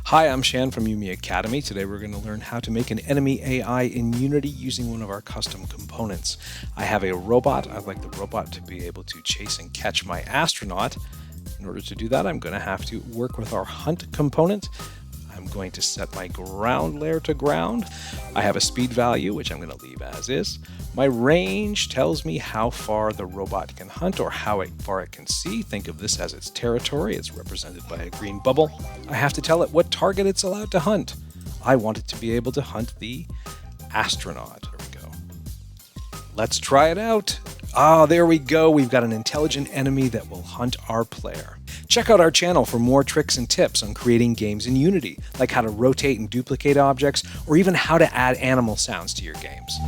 Hi, I'm Shan from UME Academy. Today we're going to learn how to make an enemy AI in Unity using one of our custom components. I have a robot. I'd like the robot to be able to chase and catch my astronaut. In order to do that, I'm going to have to work with our hunt component. I'm going to set my ground layer to ground. I have a speed value, which I'm going to leave as is. My range tells me how far the robot can hunt or how far it can see. Think of this as its territory. It's represented by a green bubble. I have to tell it what target it's allowed to hunt. I want it to be able to hunt the astronaut. There we go. Let's try it out. There we go. We've got an intelligent enemy that will hunt our player. Check out our channel for more tricks and tips on creating games in Unity, like how to rotate and duplicate objects, or even how to add animal sounds to your games.